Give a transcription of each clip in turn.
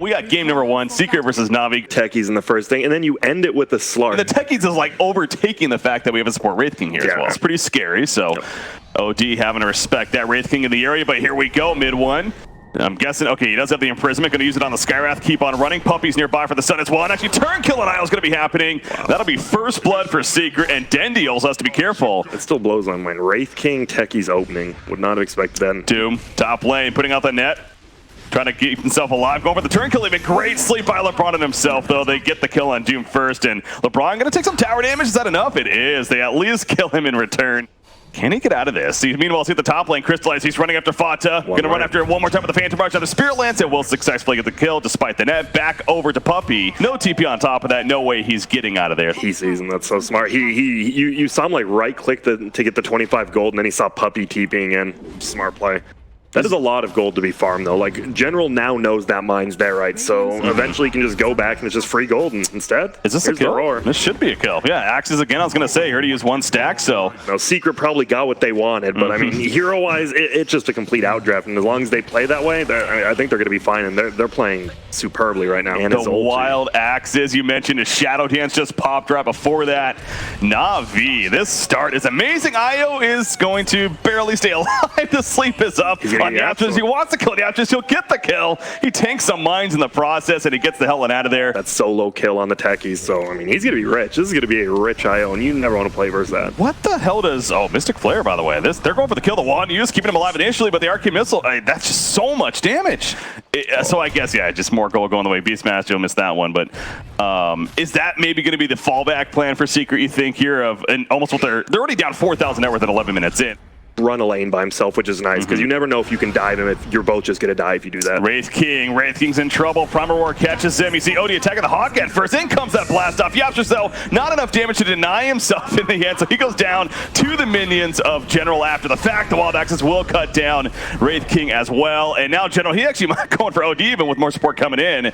We got game number 1, Secret versus Navi. Techies in the first thing, and then you end it with a Slark. And the Techies is like overtaking the fact that we have a support Wraith King here as well. It's pretty scary, so OD having to respect that Wraith King in the area, but here we go, mid 1. I'm guessing, okay, he does have the imprisonment, going to use it on the Skywrath, keep on running. Puppy's nearby for the Sun as well, and actually turn kill on Isle is going to be happening. That'll be first blood for Secret, and Dendy also has to be careful. It still blows my mind. Wraith King, Techies opening. Would not have expected that. Doom, top lane, putting out the net. Trying to keep himself alive, going for the turn kill, even great sleep by LeBron and himself, though. They get the kill on Doom first, and LeBron going to take some tower damage. Is that enough? It is. They at least kill him in return. Can he get out of this? Meanwhile, see at the top lane, Crystallize. He's running after Fata. Going to run after it one more time with the Phantom Barge. Now the Spirit Lance, and will successfully get the kill despite the net. Back over to Puppy. No TP on top of that. No way he's getting out of there. He sees him. That's so smart. You saw him like right click to get the 25 gold, and then he saw Puppy TPing in. Smart play. That is a lot of gold to be farmed, though. Like, General now knows that mine's there, right? So eventually you can just go back and it's just free gold instead. Is this a kill? This should be a kill. Yeah, Axes again, I was going to say. He already used 1 stack, so. No, Secret probably got what they wanted, but I mean, hero-wise, it's just a complete outdraft. And as long as they play that way, I think they're going to be fine. And they're playing superbly right now. And the wild Axes you mentioned, his Shadow Dance just popped right before that. Na'Vi, this start is amazing. Io is going to barely stay alive. The sleep is up. On Yapsters, he wants to kill Yapsters, he'll get the kill. He tanks some mines in the process, and he gets the hell out of there. That solo kill on the Techies, so, I mean, he's going to be rich. This is going to be a rich IO, and you never want to play versus that. What the hell does... Oh, Mystic Flare, by the way. They're going for the kill. The wand use, keeping him alive initially, but the Arcane Missile, that's just so much damage. So I guess, yeah, just more gold going the way. Beastmaster, you'll miss that one, but is that maybe going to be the fallback plan for Secret, you think, here? And almost what they're already down 4,000 net worth at 11 minutes in. Run a lane by himself, which is nice, because you never know if you can dive him, if you're both just going to die if you do that. Wraith King's in trouble. Primal Roar catches him. You see Odie attacking the Hawk at first. In comes that blast off. Yapsters, though, not enough damage to deny himself in the end, so he goes down to the minions of General after the fact. The Wild Axes will cut down Wraith King as well, and now General, he actually might go for OD even with more support coming in.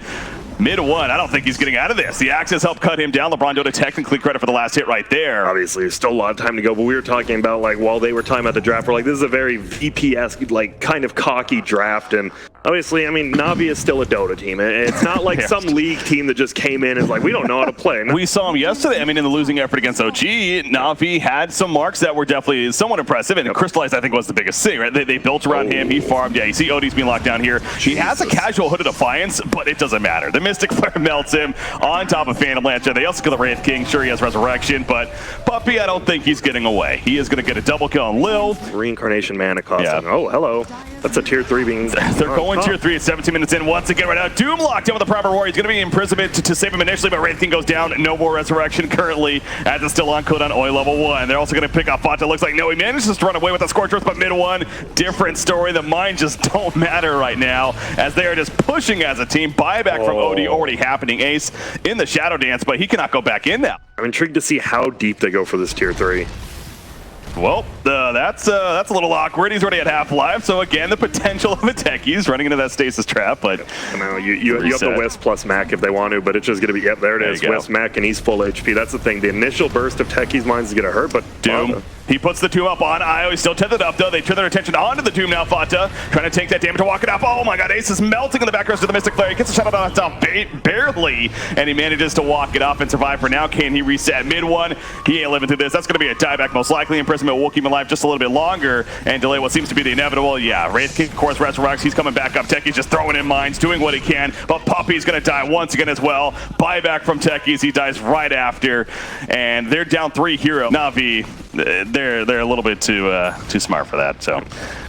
Mid 1, I don't think he's getting out of this. The Axes help cut him down. LeBron Dota technically credit for the last hit right there. Obviously, there's still a lot of time to go, but we were talking about, like, while they were talking about the draft, we're like, this is a very VP-esque, like, kind of cocky draft, and obviously, I mean, Navi is still a Dota team. It's not like some league team that just came in and is like, we don't know how to play. We saw him yesterday. I mean, in the losing effort against OG, Navi had some marks that were definitely somewhat impressive, and Crystallized, I think, was the biggest thing, right? They built around him. He farmed. Yeah, you see Odie's being locked down here. He has a casual Hood of Defiance, but it doesn't matter. The Mystic Flare melts him on top of Phantom Lance. They also kill the Wraith King. Sure, he has Resurrection, but Puppy, I don't think he's getting away. He is going to get a double kill on Lil. Reincarnation mana cost him. Oh, hello. That's a tier 3 being... They're going tier 3 at 17 minutes in. Once again, right now, Doom locked in with the Primal Roar. He's going to be in imprisonment to save him initially, but Wraith King goes down. No more Resurrection currently, as it's still on cooldown Oi level 1. They're also going to pick up Fata. Looks like no, he manages to run away with the Scorch Earth, but mid 1, different story. The mines just don't matter right now, as they are just pushing as a team. Buyback from OD already happening. Ace in the Shadow Dance, but he cannot go back in now. I'm intrigued to see how deep they go for this tier 3. Well, that's a little awkward. He's already at half-life, so again, the potential of a Techies running into that stasis trap, but... You have the Wisp plus Mac if they want to, but it's just going to be, yep, there it is. Wisp, Mac, and he's full HP. That's the thing. The initial burst of Techies' mines is going to hurt, but... Doom. He puts the Doom up on Io. He's still tethered up, though. They turn their attention onto the Doom now. Fata trying to take that damage to walk it up. Oh my god, Ace is melting in the back row to the Mystic Flare. He gets a shot on top barely, and he manages to walk it off and survive for now. Can he reset mid 1? He ain't living through this. That's going to be a dieback, most likely. Imprisonment will keep him alive just a little bit longer and delay what seems to be the inevitable. Yeah, Wraith King, of course, resurrects. He's coming back up. Techies just throwing in mines, doing what he can, but Puppy's going to die once again as well. Buyback from Techies. He dies right after, and they're down 3 hero. Navi, they're a little bit too smart for that, so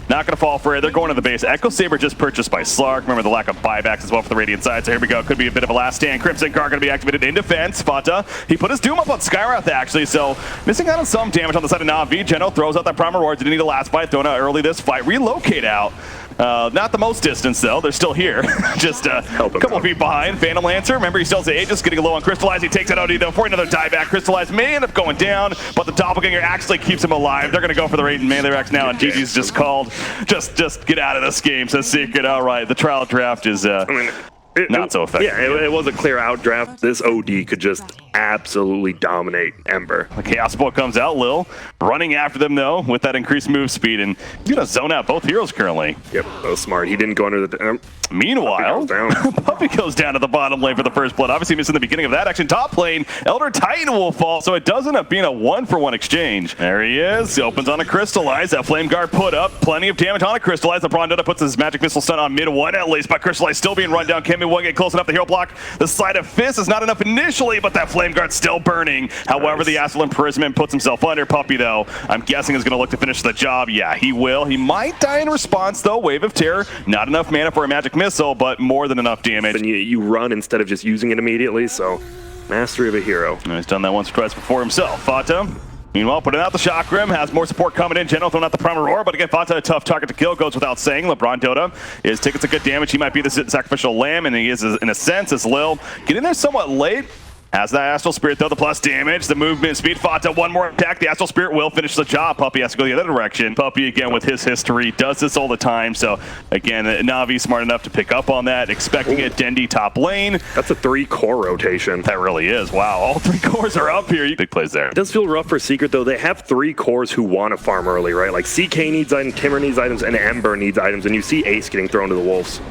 not going to fall for it. They're going to the base. Echo Saber just purchased by Slark. Remember the lack of buybacks as well for the Radiant side, so here we go. Could be a bit of a last stand. Crimson Guard going to be activated in defense. Fata, he put his Doom up on Skywrath, actually, so missing out on some damage on the side of Navi. Geno throws out that Primal Roar. Didn't need a last fight, thrown out early this fight. Relocate out. Not the most distance, though. They're still here. Just a couple of feet behind. Phantom Lancer, remember, he still has the Aegis, getting low on Crystallize. He takes that OD, though, for another dieback. Crystallize may end up going down, but the Doppelganger actually keeps him alive. They're going to go for the Raiden melee Rex now, and GG's just called. Just get out of this game, says Secret. All right, the trial draft is not so effective. Yeah, it was a clear out draft. This OD could just absolutely dominate Ember. The Chaos Bolt comes out, Lil running after them though with that increased move speed, and he's gonna zone out both heroes currently. Yep, that was smart. He didn't go under the... Meanwhile, Puppey goes down to the bottom lane for the first blood. Obviously missing the beginning of that action. Top lane, Elder Titan will fall, so it does end up being a 1-for-1 exchange. There he is, he opens on a Crystallize. That Flame Guard put up plenty of damage on a Crystallize. LeBron Dota puts his Magic Missile stun on mid one at least, but Crystallize still being run down. Can mid one get close enough? The hero block. The Sleight of Fist is not enough initially, but that Flame Guard's still burning. However, the Astral Imprisonment puts himself under. Puppey, though, I'm guessing is going to look to finish the job. Yeah, he will. He might die in response, though. Wave of Terror. Not enough mana for a Magic Missile, but more than enough damage. And you run instead of just using it immediately, so mastery of a hero. And he's done that once or twice before himself. Fata, meanwhile, putting out the Shock Rim, has more support coming in. General throwing out the Primal Roar, but again, Fata, a tough target to kill, goes without saying. LeBron Dota is taking some good damage. He might be the sacrificial lamb, and he is, in a sense, as Lil. Getting there somewhat late. Has that Astral Spirit, though, the plus damage, the movement speed. Fata, one more attack. The Astral Spirit will finish the job. Puppey has to go the other direction. Puppey, again, with his history, does this all the time. So, again, Navi smart enough to pick up on that, expecting it. Dendi top lane. That's a 3-core rotation. That really is. Wow, all 3 cores are up here. Big plays there. It does feel rough for Secret, though. They have 3 cores who want to farm early, right? Like, CK needs items, Timber needs items, and Ember needs items, and you see Ace getting thrown to the Wolves.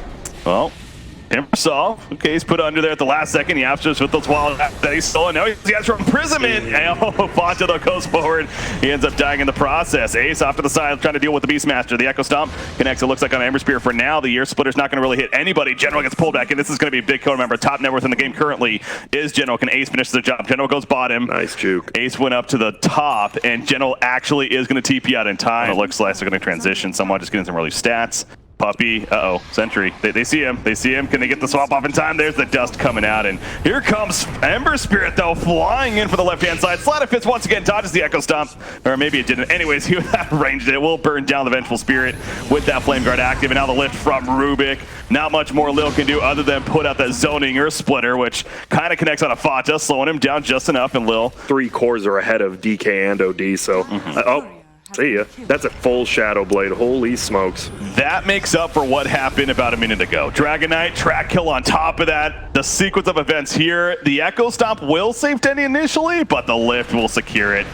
Well, Timbersaw, okay, he's put under there at the last second. He Yapsters with those wild that he's stolen. Now he has from imprisonment. And Fata though goes forward. He ends up dying in the process. Ace off to the side trying to deal with the Beastmaster. The Echo Stomp connects, it looks like, on Ember Spear for now. The Ear Splitter's not going to really hit anybody. General gets pulled back in. This is going to be a big kill. Remember, top net worth in the game currently is General. Can Ace finish the job? General goes bottom. Nice juke. Ace went up to the top, and General actually is going to TP out in time. It looks like they're going to transition somewhat, just getting some early stats. Puppey, Sentry. They see him. They see him. Can they get the swap off in time? There's the dust coming out, and here comes Ember Spirit, though, flying in for the left-hand side. Sleight of Fist once again dodges the Echo Stomp, or maybe it didn't. Anyways, he ranged it. Will burn down the Vengeful Spirit with that Flame Guard active, and now the lift from Rubik. Not much more Lil can do other than put out that zoning or splitter, which kind of connects on a Fata, slowing him down just enough, and Lil. 3 cores are ahead of DK and OD, so... See ya. That's a full Shadow Blade. Holy smokes. That makes up for what happened about a minute ago. Dragon Knight, track kill on top of that. The sequence of events here. The Echo Stomp will save Denny initially, but the lift will secure it.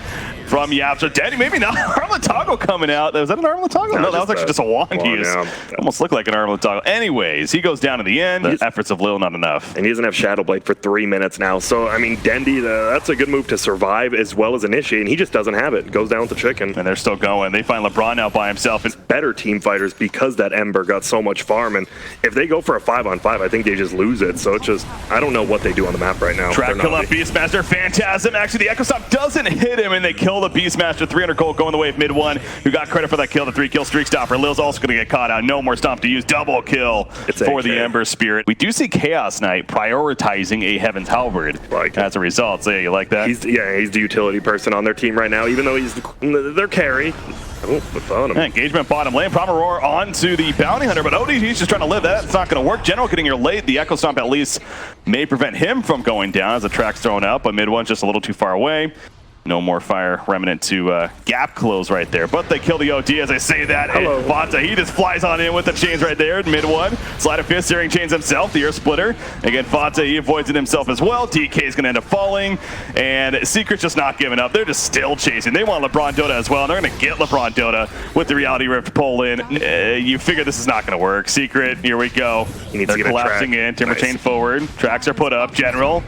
From Yapster. Denny, maybe not. Armlatago coming out. Was that an Armlatago? No, that was actually just a wand he used. Almost looked like an Armlatago. Anyways, he goes down to the end. The efforts of Lil not enough. And he doesn't have Shadow Blade for 3 minutes now. So, I mean, Dendi, that's a good move to survive as well as initiate, and he just doesn't have it. Goes down with the chicken. And they're still going. They find LeBron now by himself. It's better team fighters because that Ember got so much farm, and if they go for a 5-on-5, I think they just lose it. So it's just, I don't know what they do on the map right now. Trap kill up Beastmaster. Phantasm. Actually, the Echo Stomp doesn't hit him, and they kill the Beastmaster. 300 gold going the way of mid one, who got credit for that kill, the 3-kill streak stopper. Lil's also going to get caught out. No more stomp to use. Double kill for the Ember Spirit. We do see Chaos Knight prioritizing a Heaven's Halberd as a result. So yeah, you like that? He's the utility person on their team right now, even though he's their carry. Engagement bottom lane. Primal Roar onto the Bounty Hunter, but ODG's just trying to live that. It's not going to work. General getting here late. The Echo Stomp at least may prevent him from going down as the track's thrown up, but mid one's just a little too far away. No more fire remnant to gap close right there. But they kill the OD as I say that. Hello. Fata, he just flies on in with the chains right there. Mid one. Sleight of Fist, searing chains himself. The Ear Splitter. Again, Fata, he avoids it himself as well. DK is going to end up falling. And Secret's just not giving up. They're just still chasing. They want LeBron Dota as well. And they're going to get LeBron Dota with the Reality Rift pull in. You figure this is not going to work. Secret, here we go. They're collapsing in. Timber chain forward. Tracks are put up. General.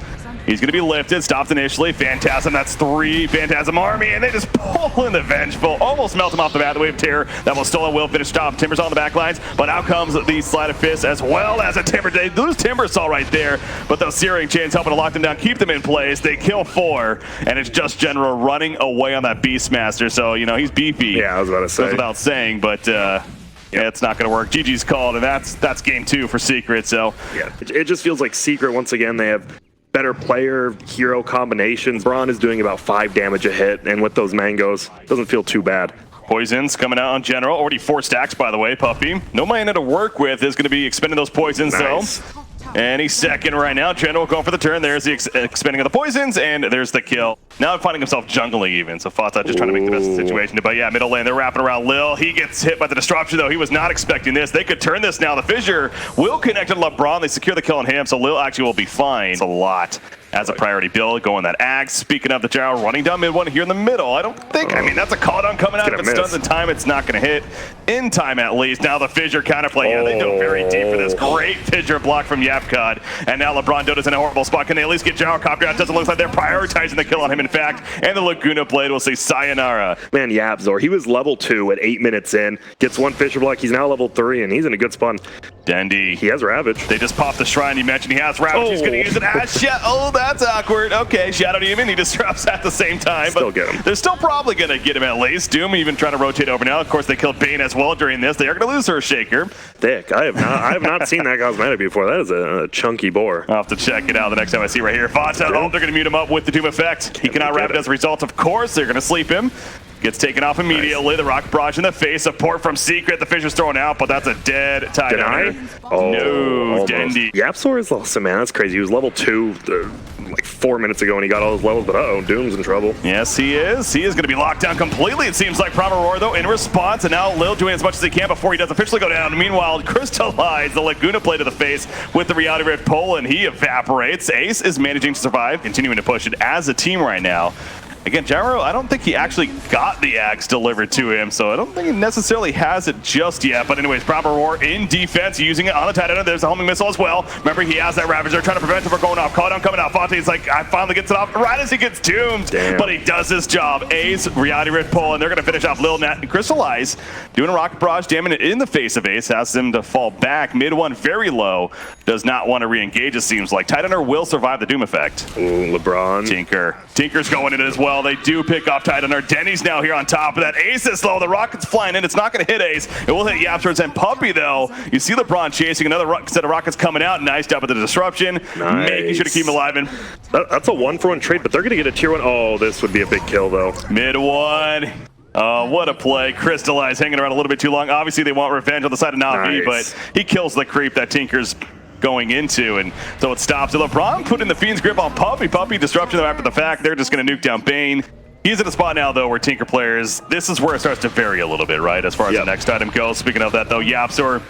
He's going to be lifted, stopped initially. Phantasm, that's 3 Phantasm army, and they just pull in the Vengeful. Almost melt him off the bat. The Wave of Terror that was stolen will finish top. Timber's on the back lines, but out comes the Sleight of Fist as well as a Timber. They lose Timbersaw right there, but those Searing Chains helping to lock them down, keep them in place. They kill 4, and it's just General running away on that Beastmaster. So, you know, he's beefy. Yeah, I was about to say. Goes without saying, but... yeah, it's not going to work. GG's called, and that's game 2 for Secret. So yeah, it just feels like Secret, once again, they have better player hero combinations. Braun is doing about 5 damage a hit, and with those mangoes, doesn't feel too bad. Poisons coming out on General. Already 4 stacks, by the way, Puppey. No mana to work with is going to be expending those poisons, nice. though. And he's second right now. General going for the turn. There's the expending of the poisons, and there's the kill. Now finding himself jungling even, so Fata just trying to make the best of the situation. But yeah, middle lane, they're wrapping around Lil. He gets hit by the disruption, though. He was not expecting this. They could turn this now. The Fissure will connect to LeBron. They secure the kill on him, so Lil actually will be fine. It's a lot. as a priority build, going that Axe. Speaking of the gyro, running down mid one here in the middle. I don't think, I mean, that's a call down coming out. If it stuns in time, it's not going to hit in time at least. Now the fissure counterplay. Yeah, they go very deep for this. Great fissure block from Yapcod. And now LeBron Dota's in a horrible spot. Can they at least get Gyrocopter out? Doesn't look like they're prioritizing the kill on him, in fact. And the Laguna Blade will say sayonara. Man, Yapzor, he was level 2 at 8 minutes in. Gets one fissure block. He's now level 3, and he's in a good spot. Dendi. He has Ravage. They just popped the shrine. You mentioned he has Ravage. He's going to use it as Shadow. Oh, that's awkward. Okay, Shadow Demon. He disrupts at the same time. Still get him. They're still probably going to get him at least. Doom even trying to rotate over now. Of course, they killed Bane as well during this. They are going to lose her Shaker. Thick. I have not seen that cosmetic before. That is a chunky boar. I'll have to check it out the next time I see right here. Fata. Oh, they're going to mute him up with the Doom effect. He cannot wrap it as a result. Of course, they're going to sleep him. Gets taken off immediately. Nice. The rock barrage in the face. Support from Secret. The Fisher's thrown out, but that's a dead tie. Oh, no, Dendi. Yapzor is awesome, man. That's crazy. He was level 2 like 4 minutes ago, and he got all his levels, but uh-oh, Doom's in trouble. Yes, he is. He is going to be locked down completely, it seems like. Promer though, in response, and now Lil doing as much as he can before he does officially go down. Meanwhile, Crystallize the Laguna Blade to the face with the Reality Rift pull, and he evaporates. Ace is managing to survive, continuing to push it as a team right now. Again, Gyro, I don't think he actually got the Axe delivered to him, so I don't think he necessarily has it just yet. But anyways, Proper Roar in defense, using it on the Titan. There's a homing missile as well. Remember, he has that Ravager trying to prevent him from going off. Call down coming out. Fonte's like, I finally gets it off right as he gets doomed. Damn. But he does his job. Ace, Reality Rift pull, and they're going to finish off Lil Nat and Crystallize. Doing a Rocket Barrage, jamming it in the face of Ace. Has him to fall back. Mid one very low. Does not want to re-engage, it seems like. Titaner will survive the Doom effect. Ooh, LeBron. Tinker's going in it as well. They do pick off Titaner. Denny's now here on top of that. Ace is low. The rocket's flying in. It's not going to hit Ace. It will hit Yapzor and Puppy, though. You see LeBron chasing another set of rockets coming out. Nice job with the disruption. Nice. Making sure to keep him alive. And that's a 1-for-1 trade, but they're going to get a tier 1. Oh, this would be a big kill, though. Mid one. What a play. Crystallize hanging around a little bit too long. Obviously, they want revenge on the side of Navi, Nice. but he kills the creep that Tinker's going into, and so it stops. So LeBron put in the Fiend's grip on Puppy. Puppy disruption them after the fact. They're just going to nuke down Bane. He's at a spot now, though, where Tinker players, this is where it starts to vary a little bit, right? As far as the next item goes. Speaking of that, though, Yapzor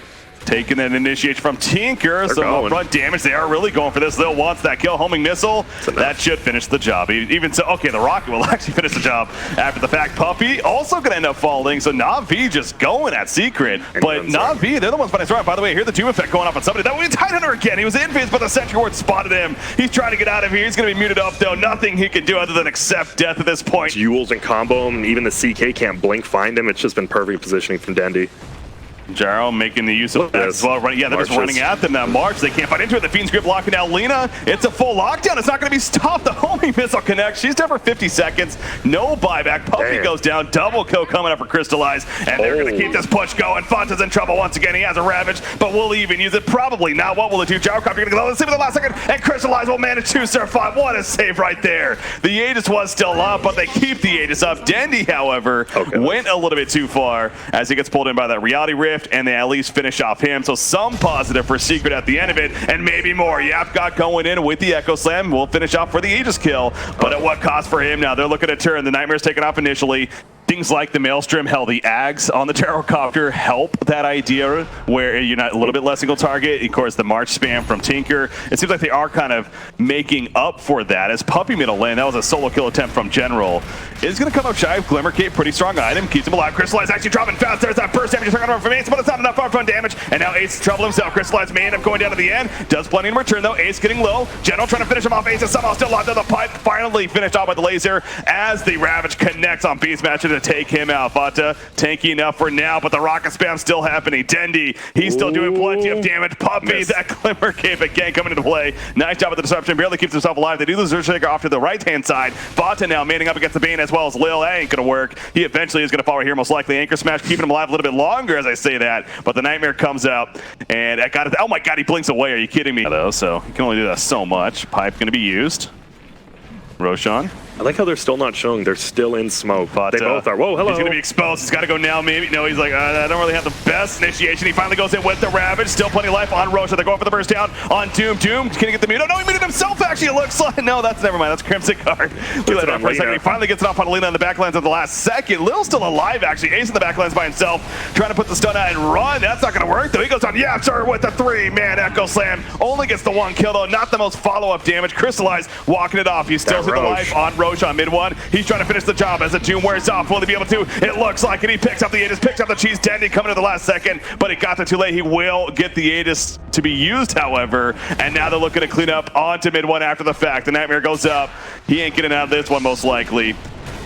taking an initiation from Tinker. So upfront damage. They are really going for this. Lil wants that kill. Homing missile. That should finish the job. Even so, okay, the rocket will actually finish the job after the fact. Puppy also going to end up falling. So NAVI just going at Secret. But NAVI, they're the ones fighting. By the way, hear the Doom effect going off on somebody. That was Titaner again. He was in phase, but the Sentry Ward spotted him. He's trying to get out of here. He's going to be muted up, though. Nothing he can do other than accept death at this point. Duels and combo him. Even the CK can't blink find him. It's just been perfect positioning from Dendi. Gyro making the use of that as well. Yeah, they're just running at them now. March, they can't fight into it. The Fiend's grip locking out Lena. It's a full lockdown. It's not going to be stopped. The homing missile connects. She's down for 50 seconds. No buyback. Puppy goes down. Double kill coming up for Crystallize. And they're going to keep this push going. Fonta's in trouble once again. He has a Ravage, but will he even use it? Probably not. What will the do? Gyrocopter going to go. Let's see for the last second. And Crystallize will manage to survive. What a save right there. The Aegis was still up, but they keep the Aegis up. Dendi, however, went a little bit too far as he gets pulled in by that Reality Rift, and they at least finish off him. So some positive for Secret at the end of it, and maybe more. Yap got going in with the Echo Slam. We'll finish off for the Aegis kill, but at what cost for him now? They're looking to turn. The Nightmare's taken off initially. Things like the Maelstrom, hell, the Ags on the Gyrocopter help that idea where you're not a little bit less single target. Of course, the March spam from Tinker. It seems like they are kind of making up for that as Puppy middle lane. That was a solo kill attempt from General. Is going to come up shy of Glimmer Cape. Pretty strong item. Keeps him alive. Crystallize actually dropping fast. There's that burst damage from Ace, but it's not enough upfront damage. And now Ace trouble himself. Crystallize may end up going down to the end. Does plenty in return, though. Ace getting low. General trying to finish him off. Ace is somehow still locked on the pipe. Finally finished off with the laser as the Ravage connects on Beastmaster to take him out. Vata tanky enough for now, but the rocket spam still happening. Dendi, he's still doing plenty of damage. Puppy, that Glimmer Cape again coming into play. Nice job with the disruption. Barely keeps himself alive. They do lose Earthshaker off to the right-hand side. Vata now manning up against the Bane as well as Lil. That ain't going to work. He eventually is going to follow here, most likely. Anchor Smash, keeping him alive a little bit longer as I say that, but the Nightmare comes out, and I got it. Oh my god, he blinks away. Are you kidding me? Though, so he can only do that so much. Pipe going to be used. Roshan I like how they're still not showing. They're still in smoke. But, they both are. Whoa, hello. He's going to be exposed. He's got to go now, maybe. No, he's like, I don't really have the best initiation. He finally goes in with the Ravage. Still plenty of life on Rocha. They're going for the burst down on Doom. Doom, can he get the mute? Oh, no, he muted himself, actually, it looks like. No, that's never mind. That's Crimson Guard. Look at that for a second. He finally gets it off on Alina in the backlands at the last second. Lil's still alive, actually. Ace in the backlands by himself, trying to put the stun out and run. That's not going to work, though. He goes on Yapster with the 3-man Echo Slam. Only gets the 1 kill, though. Not the most follow-up damage. Crystallize walking it off. He's still seeing the life on Rocha on mid 1. He's trying to finish the job as the Doom wears off. Will he be able to? It looks like it. He picks up the Aegis, picks up the Cheese Dandy coming to the last second, but it got there too late. He will get the Aegis to be used, however, and now they're looking to clean up onto mid 1 after the fact. The Nightmare goes up. He ain't getting out of this one, most likely.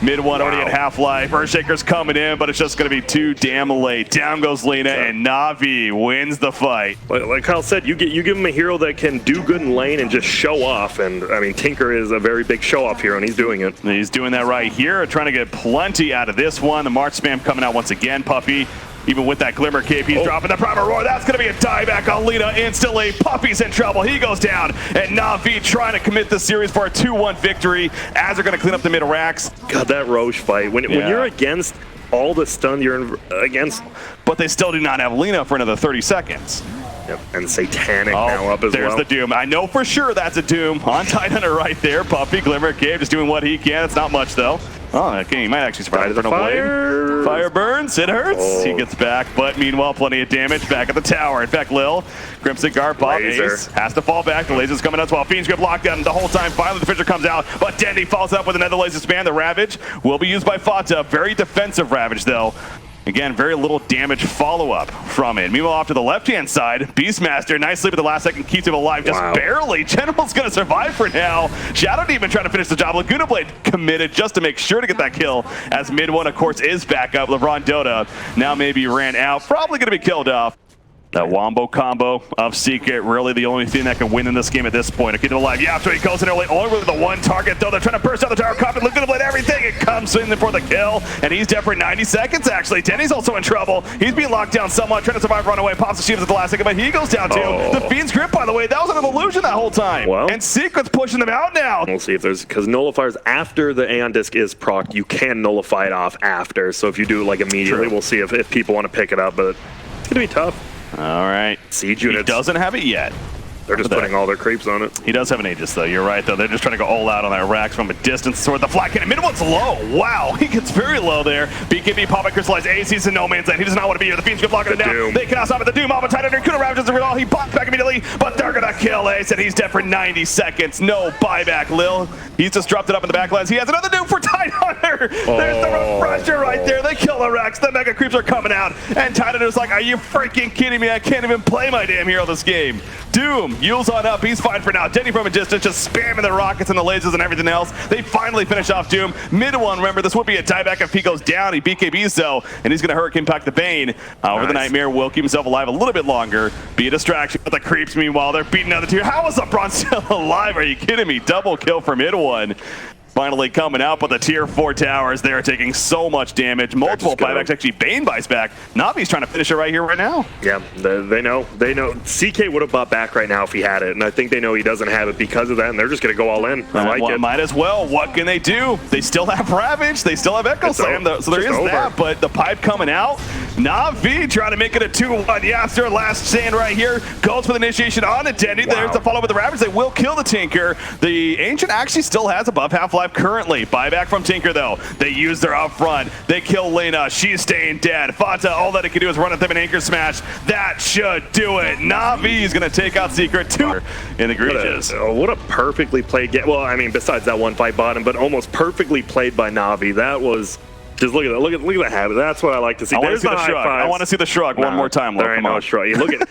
Mid 1 already at half-life. Earthshaker's coming in, but it's just going to be too damn late. Down goes Lina, and Navi wins the fight. Like Kyle said, you give him a hero that can do good in lane and just show off. And I mean, Tinker is a very big show-off hero, and he's doing it. He's doing that right here, trying to get plenty out of this one. The March spam coming out once again, Puppy. Even with that Glimmer cape, he's dropping the Primal Roar. That's going to be a dieback on Lina instantly. Puppy's in trouble. He goes down. And Navi trying to commit the series for a 2-1 victory as they're going to clean up the mid racks. God, that Roche fight. When you're against all the stun you're against. But they still do not have Lina for another 30 seconds. Yep, and Satanic now up as there's well. There's the Doom. I know for sure that's a Doom on Tidehunter right there. Puppy, Glimmer cape, just doing what he can. It's not much, though. Oh, okay, he might actually survive. Fire burns, it hurts. Oh. He gets back, but meanwhile, plenty of damage back at the tower. In fact, Lil, Crimson Guard, Bob, Ace has to fall back. The laser's coming out as well. Fiend's Grip locked down the whole time. Finally, the Fisher comes out, but Dandy falls up with another laser span. The Ravage will be used by Fata. Very defensive Ravage, though. Again, very little damage follow-up from it. Meanwhile, off to the left-hand side, Beastmaster, nicely at the last second, keeps him alive, just barely. General's going to survive for now. Shadow Demon trying to finish the job. Laguna Blade committed just to make sure to get that kill, as mid 1, of course, is back up. LeBron Dota now maybe ran out, probably going to be killed off. That Wombo combo of Secret, really the only thing that can win in this game at this point. To keep it alive. Yeah, so he goes in early, only with the 1 target, though. They're trying to burst out the tower. Confident, Laguna Blade, everything. It comes in for the kill, and he's dead for 90 seconds, actually. Denny's also in trouble. He's being locked down somewhat, trying to survive, run away. Pops the shields at the last second, but he goes down too. The Fiend's Grip, by the way, that was an illusion that whole time. Well, and Secret's pushing them out now. We'll see if there's, because nullifiers after the Aeon Disc is procced, you can nullify it off after. So if you do it like immediately, we'll see if people want to pick it up, but it's going to be tough. All right. Siege units. He doesn't have it yet. They're just putting all their creeps on it. He does have an Aegis, though. You're right, though. They're just trying to go all out on that Rax from a distance. Sword the flat cannon. Mid 1's low. Wow. He gets very low there. BKB pop and crystallize. Ace, he's in no man's land. He does not want to be here. The Fiend's gonna block it down. They cannot stop it. The Doom off a Tidehunter. Kuda Ravages the all. He pops back immediately, but they're going to kill Ace, and he's dead for 90 seconds. No buyback, Lil. He's just dropped it up in the backlands. He has another Doom for Tidehunter. There's the refresher right there. They kill the Rex. The Mega Creeps are coming out, and Tidehunter's like, are you freaking kidding me? I can't even play my damn hero this game. Doom, Yule's on up. He's fine for now. Denny from a distance, just spamming the rockets and the lasers and everything else. They finally finish off Doom. Mid 1, remember, this would be a dieback if he goes down. He BKBs, though, and he's going to Hurricane Pack the Bane. However, the Nightmare will keep himself alive a little bit longer. Be a distraction. But the Creeps, meanwhile, they're beating down the tier. How is LeBron still alive? Are you kidding me? Double kill for mid 1. Finally coming out, but the tier 4 towers, they are taking so much damage. Multiple buybacks, actually Bane buys back. Navi's trying to finish it right here, right now. Yeah, they know. CK would have bought back right now if he had it, and I think they know he doesn't have it because of that, and they're just going to go all in. I like it. Might as well. What can they do? They still have Ravage. They still have Echo Slam, so there is that, but the pipe coming out. Navi trying to make it a 2-1. Yapster, last stand right here. Goes for the initiation on it, Denny. There's the follow with the Ravage. They will kill the Tinker. The Ancient actually still has above half-life currently. Buyback from Tinker, though. They use their up front. They kill Lena. She's staying dead. Fata, all that it can do is run at them and anchor smash. That should do it. Navi is going to take out Secret 2 in the Egregious. What a perfectly played game. Well, I mean, besides that one fight bottom, but almost perfectly played by Navi. That was... Just look at that. Look at that habit. That's what I like to see. I want to see the shrug. I want to see the shrug one more time. There ain't no shrug. You look at